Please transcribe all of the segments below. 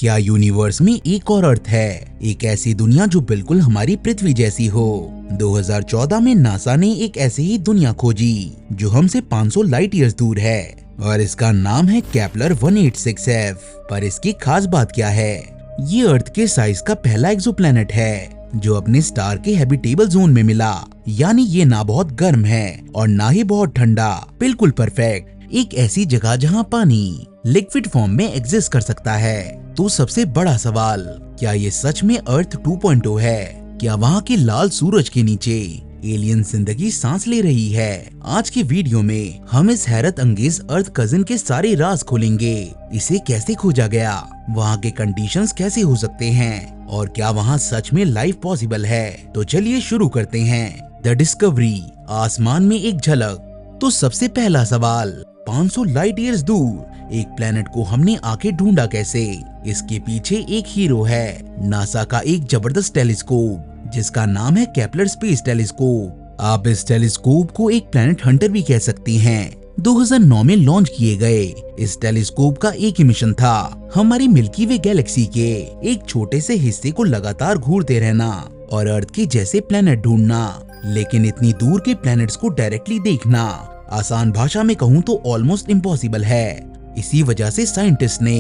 क्या यूनिवर्स में एक और अर्थ है, एक ऐसी दुनिया जो बिल्कुल हमारी पृथ्वी जैसी हो। 2014 में नासा ने एक ऐसी ही दुनिया खोजी जो हमसे 500 लाइट ईयर्स दूर है और इसका नाम है केपलर 186f। पर इसकी खास बात क्या है? ये अर्थ के साइज का पहला एक्सोप्लैनेट है जो अपने स्टार के हैबिटेबल जोन में मिला। यानी ये ना बहुत गर्म है और ना ही बहुत ठंडा, बिल्कुल परफेक्ट, एक ऐसी जगह जहाँ पानी लिक्विड फॉर्म में एग्जिस्ट कर सकता है। तो सबसे बड़ा सवाल, क्या ये सच में अर्थ 2.0 है? क्या वहाँ के लाल सूरज के नीचे एलियन जिंदगी सांस ले रही है? आज के वीडियो में हम इस हैरत अंगेज अर्थ कजिन के सारे राज खोलेंगे। इसे कैसे खोजा गया, वहाँ के कंडीशंस कैसे हो सकते हैं और क्या वहाँ सच में लाइफ पॉसिबल है? तो चलिए शुरू करते हैं द डिस्कवरी, आसमान में एक झलक। तो सबसे पहला सवाल, 500 लाइट ईयर्स दूर एक प्लेनेट को हमने आके ढूंढा कैसे? इसके पीछे एक हीरो है, नासा का एक जबरदस्त टेलीस्कोप जिसका नाम है केपलर स्पेस टेलीस्कोप। आप इस टेलीस्कोप को एक प्लेनेट हंटर भी कह सकती हैं। 2009 में लॉन्च किए गए इस टेलीस्कोप का एक ही मिशन था, हमारी मिल्की वे गैलेक्सी के एक छोटे से हिस्से को लगातार घूरते रहना और अर्थ के जैसे प्लेनेट ढूंढना। लेकिन इतनी दूर के प्लेनेट्स को डायरेक्टली देखना, आसान भाषा में कहूँ तो ऑलमोस्ट इम्पॉसिबल है। इसी वजह से साइंटिस्ट ने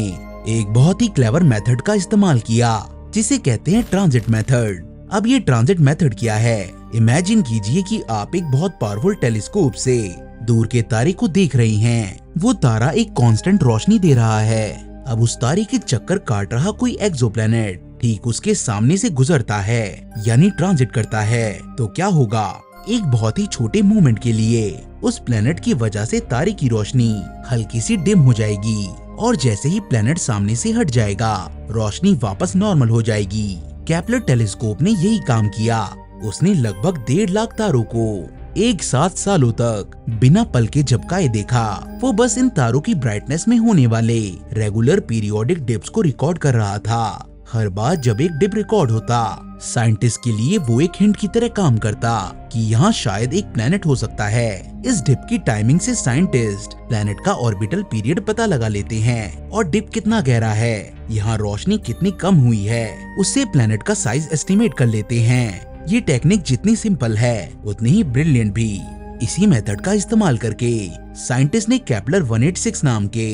एक बहुत ही क्लेवर मेथड का इस्तेमाल किया जिसे कहते हैं ट्रांजिट मेथड। अब ये ट्रांजिट मेथड क्या है? इमेजिन कीजिए कि आप एक बहुत पावरफुल टेलीस्कोप से दूर के तारे को देख रही हैं। वो तारा एक कांस्टेंट रोशनी दे रहा है। अब उस तारे के चक्कर काट रहा कोई एक्सोप्लैनेट ठीक उसके सामने से गुजरता है, यानी ट्रांजिट करता है। तो क्या होगा? एक बहुत ही छोटे मोमेंट के लिए उस प्लेनेट की वजह से तारे की रोशनी हल्की सी डिम हो जाएगी और जैसे ही प्लेनेट सामने से हट जाएगा, रोशनी वापस नॉर्मल हो जाएगी। केपलर टेलीस्कोप ने यही काम किया। उसने लगभग 1.5 लाख तारों को एक साथ सालों तक बिना पल के झपकाए देखा। वो बस इन तारों की ब्राइटनेस में होने वाले रेगुलर पीरियोडिक डिप्स को रिकॉर्ड कर रहा था। हर बार जब एक डिप रिकॉर्ड होता, साइंटिस्ट के लिए वो एक हिंट की तरह काम करता कि यहाँ शायद एक प्लेनेट हो सकता है। इस डिप की टाइमिंग से साइंटिस्ट प्लेनेट का ऑर्बिटल पीरियड पता लगा लेते हैं और डिप कितना गहरा है, यहाँ रोशनी कितनी कम हुई है, उससे प्लेनेट का साइज एस्टिमेट कर लेते हैं। ये टेक्निक जितनी सिंपल है उतनी ही ब्रिलियंट भी। इसी मेथड का इस्तेमाल करके साइंटिस्ट ने केपलर 186 नाम के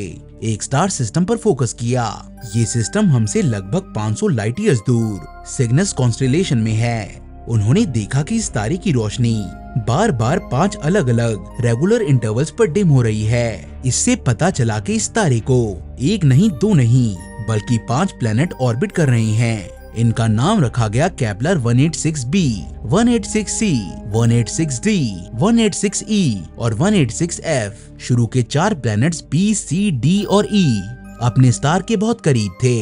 एक स्टार सिस्टम पर फोकस किया। ये सिस्टम हमसे लगभग 500 लाइट ईयर्स दूर सिग्नस कॉन्स्टेलेशन में है। उन्होंने देखा कि इस तारे की रोशनी बार बार 5 अलग अलग रेगुलर इंटरवल्स पर डिम हो रही है। इससे पता चला कि इस तारे को एक नहीं, 2 नहीं, बल्कि 5 प्लेनेट ऑर्बिट कर रहे हैं। इनका नाम रखा गया Kepler 186b, 186c, 186d, 186e और 186f। शुरू के 4 प्लैनेट्स B, C, D और E अपने स्टार के बहुत करीब थे,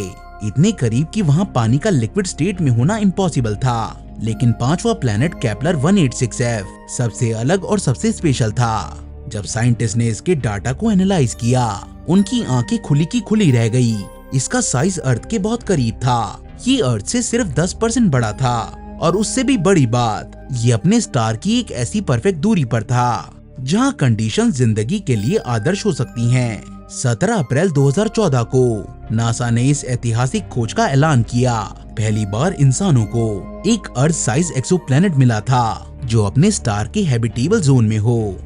इतने करीब कि वहाँ पानी का लिक्विड स्टेट में होना इम्पॉसिबल था। लेकिन 5वां प्लैनेट केपलर 186f सबसे अलग और सबसे स्पेशल था। जब साइंटिस्ट ने इसके डाटा को एनालाइज किया, उनकी आंखें खुली की खुली रह गई। इसका साइज अर्थ के बहुत करीब था। ये अर्थ से सिर्फ 10% बड़ा था और उससे भी बड़ी बात, ये अपने स्टार की एक ऐसी परफेक्ट दूरी पर था जहां कंडीशन जिंदगी के लिए आदर्श हो सकती हैं। 17 अप्रैल 2014 को नासा ने इस ऐतिहासिक खोज का ऐलान किया। पहली बार इंसानों को एक अर्थ साइज एक्सोप्लैनेट मिला था जो अपने स्टार के हैबिटेबल जोन में हो।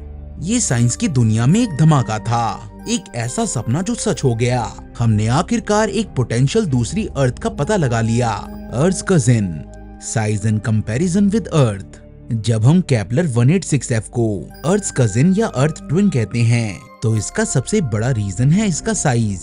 ये साइंस की दुनिया में एक धमाका था, एक ऐसा सपना जो सच हो गया। हमने आखिरकार एक पोटेंशियल दूसरी अर्थ का पता लगा लिया। Earth cousin, size in comparison with Earth. जब हम केपलर 186f को अर्थ कजिन या अर्थ ट्विन कहते हैं, तो इसका सबसे बड़ा रीजन है इसका साइज।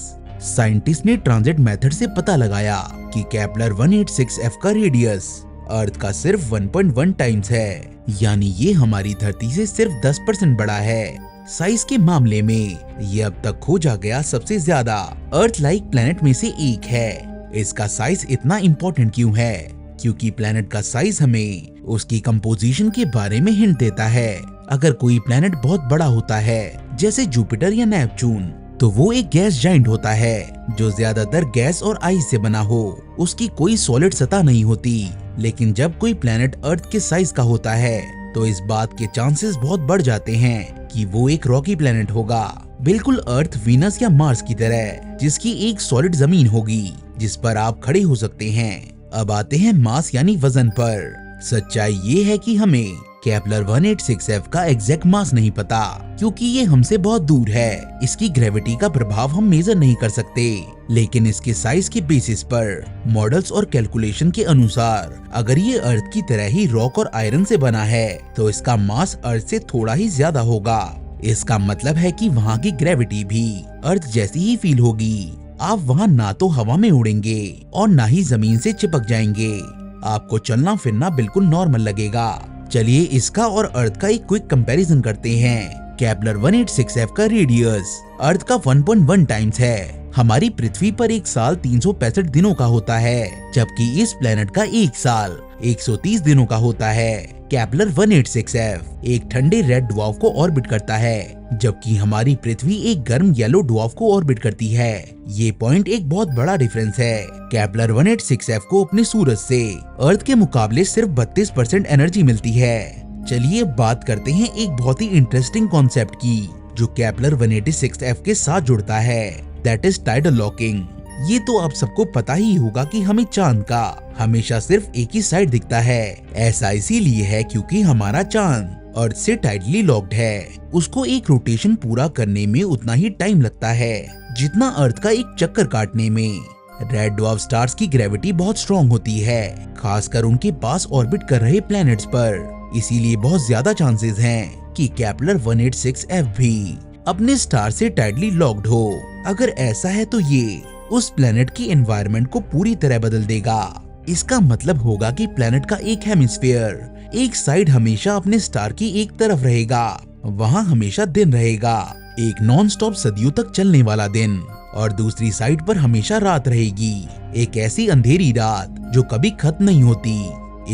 साइंटिस्ट ने ट्रांजिट मेथड से पता लगाया कि केपलर 186f का रेडियस अर्थ का सिर्फ 1.1 टाइम्स है, यानी ये हमारी धरती से सिर्फ 10% बड़ा है। साइज के मामले में ये अब तक खोजा गया सबसे ज्यादा अर्थ लाइक प्लेनेट में से एक है। इसका साइज इतना इम्पोर्टेंट क्यों है? क्योंकि प्लेनेट का साइज हमें उसकी कंपोजिशन के बारे में हिंट देता है। अगर कोई प्लेनेट बहुत बड़ा होता है, जैसे जुपिटर या नेपच्यून, तो वो एक गैस जाइंट होता है जो ज्यादातर गैस और आइस से बना हो। उसकी कोई सॉलिड सतह नहीं होती। लेकिन जब कोई प्लेनेट अर्थ के साइज का होता है, तो इस बात के चांसेस बहुत बढ़ जाते हैं कि वो एक रॉकी प्लेनेट होगा, बिल्कुल अर्थ, वीनस या मार्स की तरह, जिसकी एक सॉलिड जमीन होगी। जिस पर आप खड़े हो सकते हैं। अब आते हैं मास यानी वजन पर। सच्चाई ये है कि हमें केपलर 186f का एग्जैक्ट मास नहीं पता, क्योंकि ये हमसे बहुत दूर है। इसकी ग्रेविटी का प्रभाव हम मेजर नहीं कर सकते, लेकिन इसके साइज के बेसिस पर मॉडल्स और कैलकुलेशन के अनुसार अगर ये अर्थ की तरह ही रॉक और आयरन से बना है तो इसका मास अर्थ से थोड़ा ही ज्यादा होगा। इसका मतलब है कि वहाँ की ग्रेविटी भी अर्थ जैसी ही फील होगी। आप वहाँ ना तो हवा में उड़ेंगे और ना ही जमीन से चिपक जाएंगे। आपको चलना फिरना बिल्कुल नॉर्मल लगेगा। चलिए इसका और अर्थ का एक क्विक कंपैरिजन करते हैं। केपलर 186f का रेडियस अर्थ का 1.1 टाइम्स है। हमारी पृथ्वी पर एक साल 365 दिनों का होता है, जबकि इस प्लेनेट का एक साल 130 दिनों का होता है। केपलर 186f एक ठंडे रेड ड्वार्फ को ऑर्बिट करता है, जबकि हमारी पृथ्वी एक गर्म येलो ड्वार्फ को ऑर्बिट करती है। ये पॉइंट एक बहुत बड़ा डिफरेंस है। केपलर 186f को अपने सूरज से अर्थ के मुकाबले सिर्फ 32% एनर्जी मिलती है। चलिए बात करते हैं एक बहुत ही इंटरेस्टिंग कॉन्सेप्ट की, जो केपलर 186f के साथ जुड़ता है, दैट इज टाइडल लॉकिंग। ये तो आप सबको पता ही होगा कि हमें चांद का हमेशा सिर्फ एक ही साइड दिखता है। ऐसा इसीलिए है क्योंकि हमारा चांद अर्थ से टाइटली लॉक्ड है। उसको एक रोटेशन पूरा करने में उतना ही टाइम लगता है जितना अर्थ का एक चक्कर काटने में। रेड ड्वार्फ स्टार्स की ग्रेविटी बहुत स्ट्रॉन्ग होती है, खासकर उनके पास ऑर्बिट कर रहे प्लैनेट्स पर। इसीलिए बहुत ज्यादा चांसेस हैं कि केपलर 186f भी अपने स्टार से टाइटली लॉक्ड हो। अगर ऐसा है तो ये उस प्लैनेट की एनवायरनमेंट को पूरी तरह बदल देगा। इसका मतलब होगा कि प्लैनेट का एक हेमिस्फीयर एक साइड हमेशा अपने स्टार की एक तरफ रहेगा, वहाँ हमेशा दिन रहेगा, एक नॉन स्टॉप सदियों तक चलने वाला दिन, और दूसरी साइड पर हमेशा रात रहेगी, एक ऐसी अंधेरी रात जो कभी खत्म नहीं होती।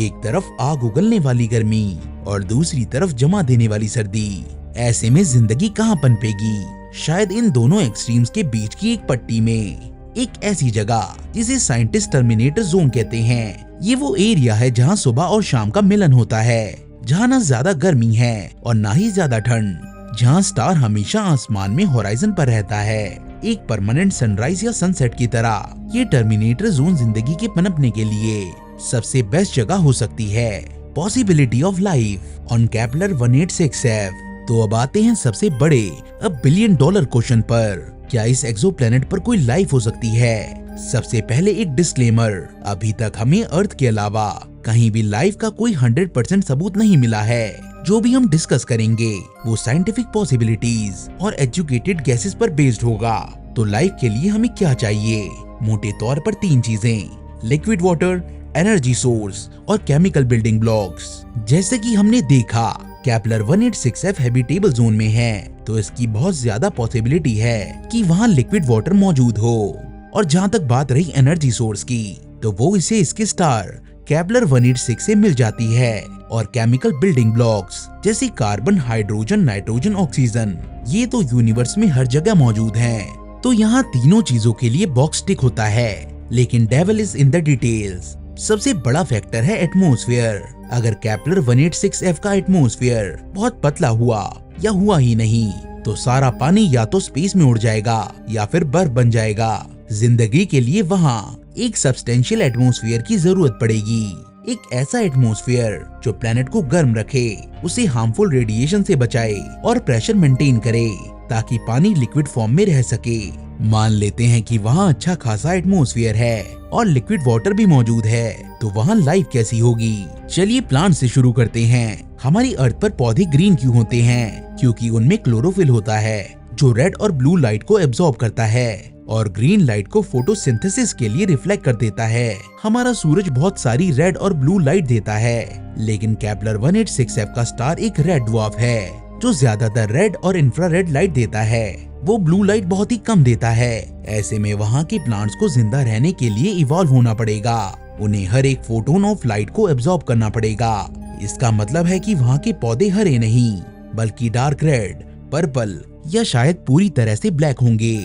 एक तरफ आग उगलने वाली गर्मी और दूसरी तरफ जमा देने वाली सर्दी। ऐसे में जिंदगी कहाँ पनपेगी? शायद इन दोनों एक्सट्रीम्स के बीच की एक पट्टी में, एक ऐसी जगह जिसे साइंटिस्ट टर्मिनेटर जोन कहते हैं। ये वो एरिया है जहाँ सुबह और शाम का मिलन होता है, जहाँ ना ज्यादा गर्मी है और ना ही ज्यादा ठंड, जहाँ स्टार हमेशा आसमान में होराइजन पर रहता है, एक परमानेंट सनराइज या सनसेट की तरह। ये टर्मिनेटर जोन जिंदगी के पनपने के लिए सबसे बेस्ट जगह हो सकती है। Possibility of life on Kepler 186f। तो अब आते हैं सबसे बड़े $1 बिलियन क्वेश्चन पर, क्या इस एक्सोप्लैनेट पर कोई लाइफ हो सकती है? सबसे पहले एक डिस्क्लेमर, अभी तक हमें अर्थ के अलावा कहीं भी लाइफ का कोई 100% सबूत नहीं मिला है। जो भी हम डिस्कस करेंगे वो साइंटिफिक पॉसिबिलिटीज और एजुकेटेड गेसेस पर बेस्ड होगा। तो लाइफ के लिए हमें क्या चाहिए? मोटे तौर पर 3 चीजें, लिक्विड वाटर, एनर्जी सोर्स और केमिकल बिल्डिंग ब्लॉक्स। जैसे कि हमने देखा केपलर 186f हैबिटेबल जोन में है, तो इसकी बहुत ज्यादा पॉसिबिलिटी है कि वहाँ लिक्विड वाटर मौजूद हो। और जहाँ तक बात रही एनर्जी सोर्स की, तो वो इसे इसके स्टार केपलर 186 से मिल जाती है। और केमिकल बिल्डिंग ब्लॉक्स जैसे कार्बन, हाइड्रोजन, नाइट्रोजन, ऑक्सीजन, ये तो यूनिवर्स में हर जगह मौजूद हैं। तो यहाँ तीनों चीजों के लिए बॉक्स टिक होता है, लेकिन devil is in the details. सबसे बड़ा फैक्टर है एटमॉस्फेयर। अगर केपलर 186f का एटमॉस्फेयर बहुत पतला हुआ या हुआ ही नहीं, तो सारा पानी या तो स्पेस में उड़ जाएगा या फिर बर्फ बन जाएगा। जिंदगी के लिए वहाँ एक सब्सटेंशियल एटमॉस्फेयर की जरूरत पड़ेगी, एक ऐसा एटमॉस्फेयर जो प्लेनेट को गर्म रखे, उसे हार्मफुल रेडिएशन से बचाए और प्रेशर मेंटेन करे, ताकि पानी लिक्विड फॉर्म में रह सके। मान लेते हैं कि वहाँ अच्छा खासा एटमॉस्फेयर है और लिक्विड वाटर भी मौजूद है, तो वहाँ लाइफ कैसी होगी? चलिए प्लांट से शुरू करते हैं। हमारी अर्थ पर पौधे ग्रीन क्यों होते हैं? क्योंकि उनमें क्लोरोफिल होता है, जो रेड और ब्लू लाइट को एब्जॉर्ब करता है और ग्रीन लाइट को फोटोसिंथेसिस के लिए रिफ्लेक्ट कर देता है। हमारा सूरज बहुत सारी रेड और ब्लू लाइट देता है, लेकिन केपलर 186f का स्टार एक रेड ड्वार्फ है जो ज्यादातर रेड और इंफ्रारेड लाइट देता है। वो ब्लू लाइट बहुत ही कम देता है। ऐसे में वहाँ के प्लांट्स को जिंदा रहने के लिए इवॉल्व होना पड़ेगा। उन्हें हर एक फोटोन ऑफ लाइट को एब्जॉर्ब करना पड़ेगा। इसका मतलब है कि वहाँ के पौधे हरे नहीं, बल्कि डार्क रेड, पर्पल या शायद पूरी तरह से ब्लैक होंगे।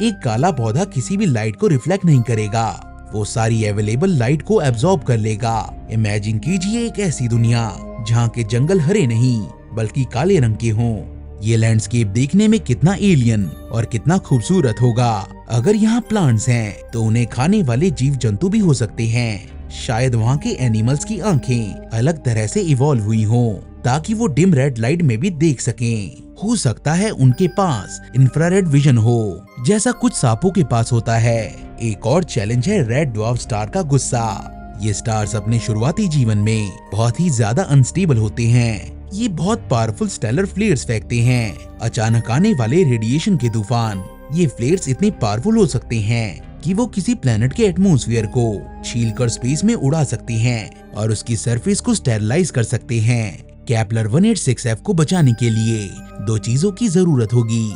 एक काला पौधा किसी भी लाइट को रिफ्लेक्ट नहीं करेगा, वो सारी अवेलेबल लाइट को एब्जॉर्ब कर लेगा। इमेजिन कीजिए एक ऐसी दुनिया जहाँ के जंगल हरे नहीं बल्कि काले रंग के हों। ये लैंडस्केप देखने में कितना एलियन और कितना खूबसूरत होगा अगर यहाँ प्लांट्स हैं तो उन्हें खाने वाले जीव जंतु भी हो सकते हैं। शायद वहाँ के एनिमल्स की आंखें अलग तरह से इवॉल्व हुई हों ताकि वो डिम रेड लाइट में भी देख सकें। हो सकता है उनके पास इंफ्रारेड विजन हो, जैसा कुछ सांपों के पास होता है। एक और चैलेंज है रेड ड्वार्फ स्टार का गुस्सा। ये स्टार्स अपने शुरुआती जीवन में बहुत ही ज्यादा अनस्टेबल होते हैं। ये बहुत पावरफुल स्टेलर फ्लेयर्स फेंकते हैं, अचानक आने वाले रेडिएशन के तूफान। ये फ्लेयर्स इतने पावरफुल हो सकते हैं कि वो किसी प्लेनेट के एटमॉस्फेयर को छीलकर स्पेस में उड़ा सकते हैं और उसकी सरफेस को स्टेरलाइज कर सकते हैं। केपलर 186f को बचाने के लिए दो चीजों की जरूरत होगी।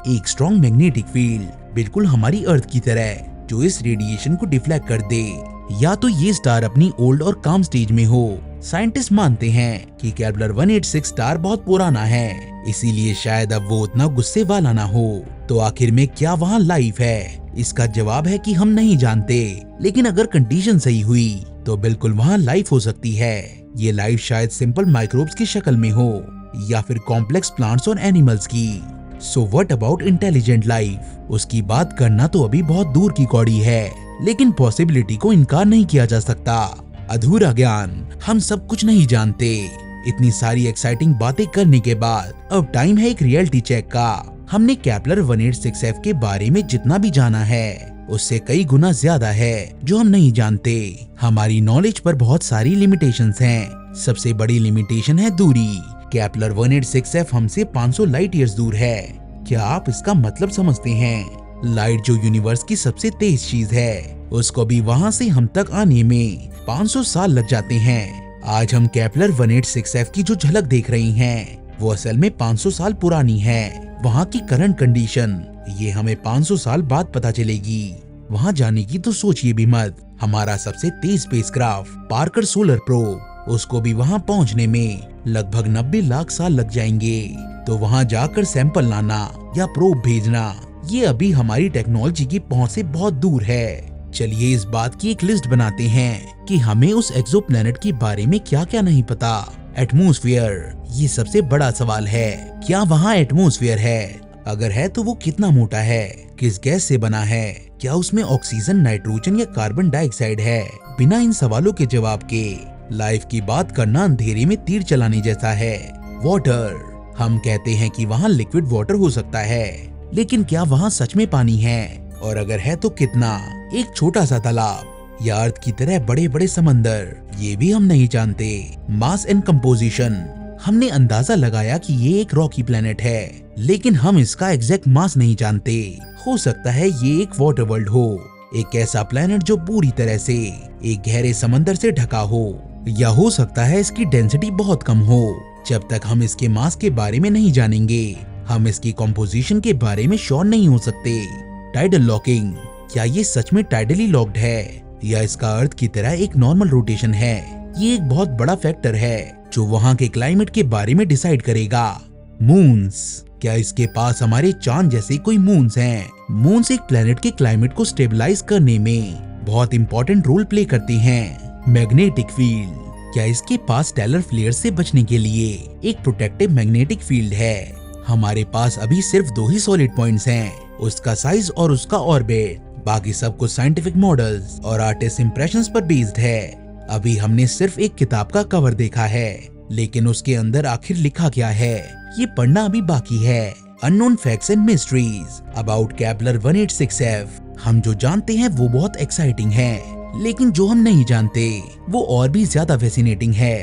एक स्ट्रॉन्ग मैग्नेटिक फील्ड, बिल्कुल हमारी अर्थ की तरह, जो इस रेडिएशन को डिफ्लेक्ट कर दे, या तो ये स्टार अपनी ओल्ड और काम स्टेज में हो। साइंटिस्ट मानते हैं कि केपलर 186 स्टार बहुत पुराना है, इसीलिए शायद अब वो उतना गुस्से वाला ना हो। तो आखिर में क्या वहाँ लाइफ है? इसका जवाब है कि हम नहीं जानते, लेकिन अगर कंडीशन सही हुई तो बिल्कुल वहाँ लाइफ हो सकती है। ये लाइफ शायद सिंपल माइक्रोब्स की शक्ल में हो या फिर कॉम्प्लेक्स प्लांट्स और एनिमल्स की। So what about intelligent life? उसकी बात करना तो अभी बहुत दूर की कौड़ी है, लेकिन पॉसिबिलिटी को इनकार नहीं किया जा सकता। अधूरा ज्ञान, हम सब कुछ नहीं जानते। इतनी सारी एक्साइटिंग बातें करने के बाद अब टाइम है एक रियलिटी चेक का। हमने केपलर 186f के बारे में जितना भी जाना है उससे कई गुना ज्यादा है जो हम नहीं जानते। हमारी नॉलेज पर बहुत सारी लिमिटेशंस हैं। सबसे बड़ी लिमिटेशन है दूरी। केपलर 186f हमसे 500 लाइट ईयर्स दूर है। क्या आप इसका मतलब समझते हैं? लाइट जो यूनिवर्स की सबसे तेज चीज है, उसको भी वहाँ से हम तक आने में 500 साल लग जाते हैं। आज हम केपलर 186f की जो झलक देख रहे हैं वो असल में 500 साल पुरानी है। वहाँ की करंट कंडीशन ये हमें 500 साल बाद पता चलेगी। वहाँ जाने की तो सोचिए भी मत। हमारा सबसे तेज स्पेसक्राफ्ट पार्कर सोलर प्रोब, उसको भी वहाँ पहुँचने में लगभग 90 लाख साल लग जाएंगे। तो वहाँ जाकर सैंपल लाना या प्रोब भेजना, ये अभी हमारी टेक्नोलॉजी की पहुँच से बहुत दूर है। चलिए इस बात की एक लिस्ट बनाते हैं कि हमें उस एक्सोप्लैनेट के बारे में क्या क्या नहीं पता। एटमॉस्फेयर, ये सबसे बड़ा सवाल है। क्या वहाँ एटमॉस्फेयर है? अगर है तो वो कितना मोटा है? किस गैस से बना है? क्या उसमें ऑक्सीजन, नाइट्रोजन या कार्बन डाइऑक्साइड है? बिना इन सवालों के जवाब के लाइफ की बात करना अंधेरे में तीर चलाने जैसा है। वाटर, हम कहते हैं कि वहाँ लिक्विड वाटर हो सकता है, लेकिन क्या वहाँ सच में पानी है? और अगर है तो कितना? एक छोटा सा तालाब या अर्थ की तरह बड़े बड़े समंदर, ये भी हम नहीं जानते। मास एंड कंपोजिशन, हमने अंदाजा लगाया कि ये एक रॉकी प्लेनेट है, लेकिन हम इसका एग्जैक्ट मास नहीं जानते। हो सकता है ये एक वाटर वर्ल्ड हो, एक ऐसा प्लेनेट जो पूरी तरह से एक गहरे समंदर से ढका हो, या हो सकता है इसकी डेंसिटी बहुत कम हो। जब तक हम इसके मास के बारे में नहीं जानेंगे, हम इसकी कंपोजिशन के बारे में श्योर नहीं हो सकते। टाइडल लॉकिंग, क्या ये सच में टाइडली लॉक्ड है या इसका अर्थ की तरह एक नॉर्मल रोटेशन है? ये एक बहुत बड़ा फैक्टर है जो वहाँ के क्लाइमेट के बारे में डिसाइड करेगा। मून्स, क्या इसके पास हमारे चांद जैसे कोई मून्स हैं? मून्स एक प्लेनेट के क्लाइमेट को स्टेबलाइज करने में बहुत इंपॉर्टेंट रोल प्ले करते हैं। मैग्नेटिक फील्ड, क्या इसके पास स्टेलर फ्लेयर से बचने के लिए एक प्रोटेक्टिव मैग्नेटिक फील्ड है? हमारे पास अभी सिर्फ 2 ही सॉलिड पॉइंट्स हैं, उसका साइज और उसका ऑर्बिट। बाकी सब कुछ साइंटिफिक मॉडल्स और आर्टिस्ट इंप्रेशंस पर बेस्ड है। अभी हमने सिर्फ एक किताब का कवर देखा है, लेकिन उसके अंदर आखिर लिखा क्या है ये पढ़ना अभी बाकी है। Unknown facts and mysteries about Kepler 186f। हम जो जानते हैं वो बहुत एक्साइटिंग है, लेकिन जो हम नहीं जानते वो और भी ज्यादा फैसिनेटिंग है।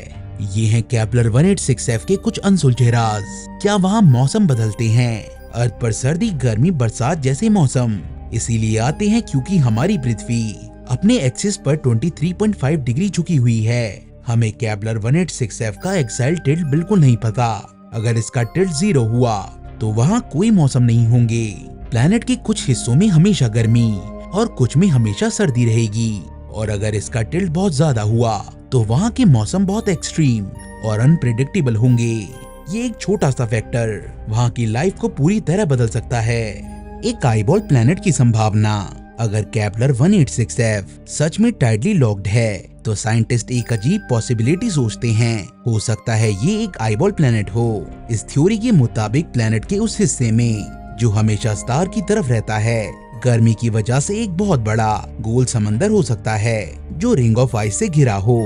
ये हैं केपलर 186f के कुछ अनसुलझे राज। क्या वहाँ मौसम बदलते हैं? अर्थ पर सर्दी, गर्मी, बरसात जैसे मौसम इसीलिए आते हैं क्योंकि हमारी पृथ्वी अपने एक्सिस पर 23.5 डिग्री झुकी हुई है। हमें केपलर 186f का एक्साइल टिल्ट बिल्कुल नहीं पता। अगर इसका टिल्ट 0 हुआ तो वहाँ कोई मौसम नहीं होंगे। प्लैनेट के कुछ हिस्सों में हमेशा गर्मी और कुछ में हमेशा सर्दी रहेगी, और अगर इसका टिल्ट बहुत ज्यादा हुआ तो वहाँ के मौसम बहुत एक्सट्रीम और अनप्रेडिक्टेबल होंगे। ये एक छोटा सा फैक्टर वहाँ की लाइफ को पूरी तरह बदल सकता है। एक आईबॉल प्लैनेट की संभावना। अगर केपलर 186f सच में टाइडली लॉक्ड है तो साइंटिस्ट एक अजीब पॉसिबिलिटी सोचते हैं। हो सकता है ये एक आईबॉल प्लैनेट हो। इस थ्योरी के मुताबिक प्लैनेट के उस हिस्से में जो हमेशा स्टार की तरफ रहता है गर्मी की वजह से एक बहुत बड़ा गोल समंदर हो सकता है जो रिंग ऑफ आइस से घिरा हो।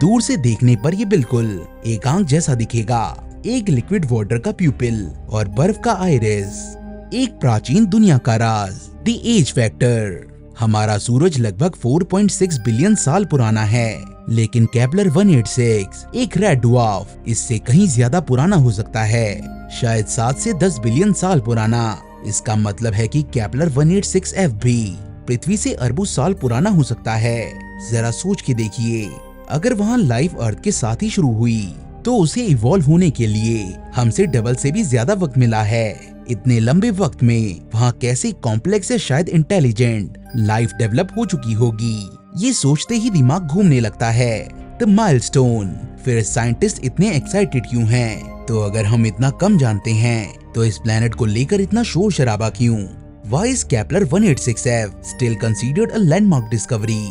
दूर से देखने पर ये बिल्कुल एक आंख जैसा दिखेगा, एक लिक्विड वाटर का प्यूपिल और बर्फ का आइरिस। एक प्राचीन दुनिया का राज, द एज फैक्टर। हमारा सूरज लगभग 4.6 बिलियन साल पुराना है, लेकिन केपलर 186 एक रेड ड्वार्फ इससे कहीं ज्यादा पुराना हो सकता है, शायद 7 से 10 बिलियन साल पुराना। इसका मतलब है कि केपलर 186f भी पृथ्वी से अरबों साल पुराना हो सकता है। जरा सोच के देखिए, अगर वहाँ लाइफ अर्थ के साथ ही शुरू हुई तो उसे इवॉल्व होने के लिए हमसे डबल से भी ज्यादा वक्त मिला है। इतने लंबे वक्त में वहाँ कैसे कॉम्प्लेक्स या शायद इंटेलिजेंट लाइफ डेवलप हो चुकी होगी, ये सोचते ही दिमाग घूमने लगता है। The milestone. फिर साइंटिस्ट इतने एक्साइटेड क्यों हैं? तो अगर हम इतना कम जानते हैं तो इस प्लेनेट को लेकर इतना शोर शराबा क्यों? Why is Kepler 186f still considered a landmark discovery?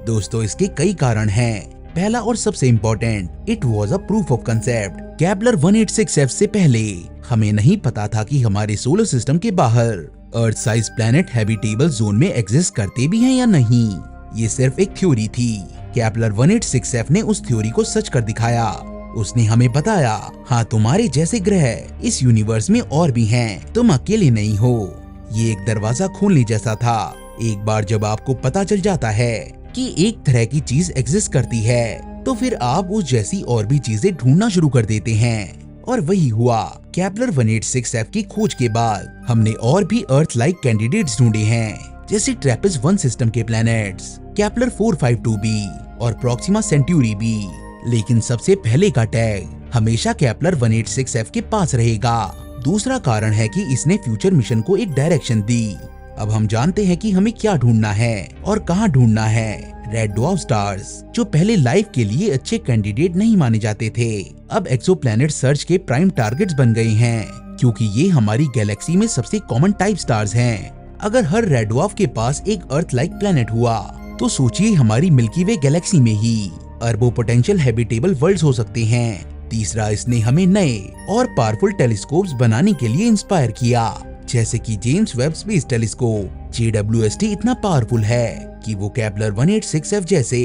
दोस्तों, इसके कई कारण हैं। पहला और सबसे important, it was a proof of concept. Kepler 186f से पहले हमें नहीं पता था कि हमारे सोलर सिस्टम के बाहर अर्थ साइज प्लेनेट हैबिटेबल जोन में एग्जिस्ट करते भी हैं या नहीं। ये सिर्फ एक थ्योरी थी। केपलर 186f ने उस थ्योरी को सच कर दिखाया। उसने हमें बताया, हाँ, तुम्हारे जैसे ग्रह इस यूनिवर्स में और भी हैं, तुम अकेले नहीं हो। ये एक दरवाजा खोलने जैसा था। एक बार जब आपको पता चल जाता है कि एक तरह की चीज एग्जिस्ट करती है, तो फिर आप उस जैसी और भी चीजें ढूंढना शुरू कर देते हैं। और वही हुआ। केपलर 186f की खोज के बाद हमने और भी अर्थ लाइक कैंडिडेट्स ढूंढे हैं, जैसे ट्रैपिस्ट-1 सिस्टम के प्लैनेट्स, केपलर 452b और प्रोक्सिमा सेंट्यूरी बी। लेकिन सबसे पहले का टैग हमेशा केपलर 186f के पास रहेगा। दूसरा कारण है कि इसने फ्यूचर मिशन को एक डायरेक्शन दी। अब हम जानते हैं कि हमें क्या ढूंढना है और कहां ढूंढना है। रेड ड्वार्फ स्टार्स, जो पहले लाइफ के लिए अच्छे कैंडिडेट नहीं माने जाते थे, अब एक्सोप्लैनेट सर्च के प्राइम टारगेट्स बन गए हैं, क्योंकि ये हमारी गैलेक्सी में सबसे कॉमन टाइप स्टार्स हैं। अगर हर रेड ड्वार्फ के पास एक अर्थ लाइक प्लेनेट हुआ, तो सोचिए हमारी मिल्की वे गैलेक्सी में ही अरबों पोटेंशियल हैबिटेबल वर्ल्ड्स हो सकते हैं। तीसरा, इसने हमें नए और पावरफुल टेलीस्कोप्स बनाने के लिए इंस्पायर किया, जैसे कि James Webb space telescope. JWST इतना पावरफुल है कि वो केपलर 186f जैसे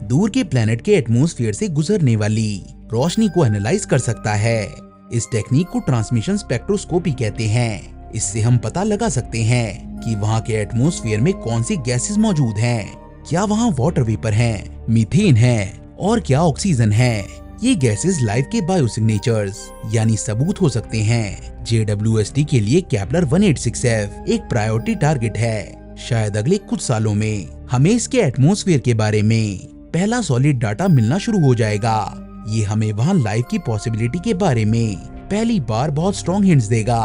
दूर के प्लेनेट के एटमॉस्फेयर से गुजरने वाली रोशनी को एनालाइज कर सकता है। इस टेक्निक को ट्रांसमिशन स्पेक्ट्रोस्कोपी कहते हैं। इससे हम पता लगा सकते हैं कि वहाँ के एटमॉस्फेयर में कौन सी गैसेस मौजूद हैं, क्या वहाँ वाटर वेपर हैं, मीथेन है और क्या ऑक्सीजन है। ये गैसेस लाइफ के बायोसिग्नेचर्स यानी सबूत हो सकते हैं। JWST के लिए केपलर 186f एक प्रायोरिटी टारगेट है। शायद अगले कुछ सालों में हमें इसके एटमॉस्फेयर के बारे में पहला सॉलिड डाटा मिलना शुरू हो जाएगा। ये हमें वहाँ लाइफ की पॉसिबिलिटी के बारे में पहली बार बहुत स्ट्रॉन्ग हिंट्स देगा।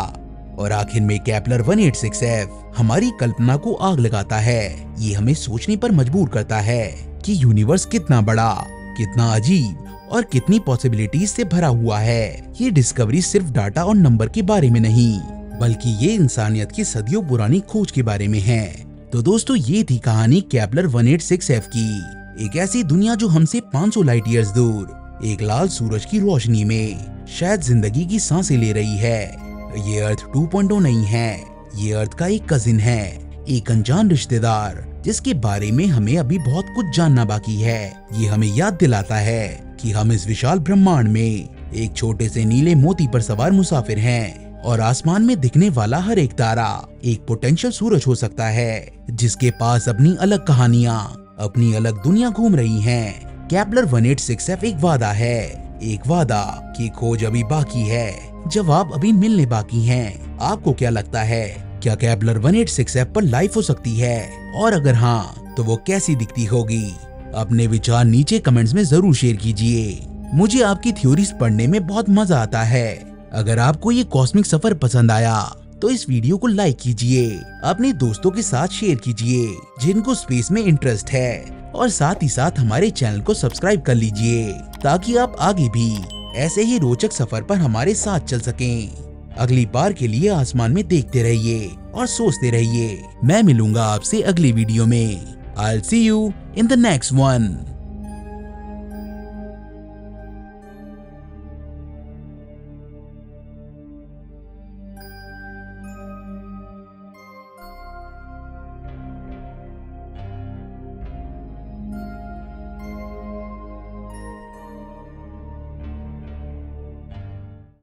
और आखिर में केपलर 186f हमारी कल्पना को आग लगाता है। ये हमें सोचने पर मजबूर करता है कि यूनिवर्स कितना बड़ा, कितना अजीब और कितनी पॉसिबिलिटीज से भरा हुआ है। ये डिस्कवरी सिर्फ डाटा और नंबर के बारे में नहीं, बल्कि ये इंसानियत की सदियों पुरानी खोज के बारे में है। तो दोस्तों, ये थी कहानी केपलर 186f की। एक ऐसी दुनिया जो हमसे 500 लाइट ईयर्स दूर एक लाल सूरज की रोशनी में शायद जिंदगी की सांसें ले रही है। ये अर्थ 2.0 नहीं है, ये अर्थ का एक कजिन है, एक अनजान रिश्तेदार जिसके बारे में हमें अभी बहुत कुछ जानना बाकी है। ये हमें याद दिलाता है कि हम इस विशाल ब्रह्मांड में एक छोटे से नीले मोती पर सवार मुसाफिर हैं और आसमान में दिखने वाला हर एक तारा एक पोटेंशियल सूरज हो सकता है, जिसके पास अपनी अलग कहानियां, अपनी अलग दुनिया घूम रही हैं। केपलर 186f एक वादा है, एक वादा की खोज अभी बाकी है, जवाब अभी मिलने बाकी हैं। आपको क्या लगता है, क्या केपलर 186f पर लाइफ हो सकती है? और अगर हाँ, तो वो कैसी दिखती होगी? अपने विचार नीचे कमेंट्स में जरूर शेयर कीजिए। मुझे आपकी थ्योरीज पढ़ने में बहुत मजा आता है। अगर आपको ये कॉस्मिक सफर पसंद आया तो इस वीडियो को लाइक कीजिए, अपने दोस्तों के साथ शेयर कीजिए जिनको स्पेस में इंटरेस्ट है, और साथ ही साथ हमारे चैनल को सब्सक्राइब कर लीजिए ताकि आप आगे भी ऐसे ही रोचक सफर पर हमारे साथ चल सकें। अगली बार के लिए आसमान में देखते रहिए और सोचते रहिए। मैं मिलूंगा आपसे अगली वीडियो में। I'll see you in the next one.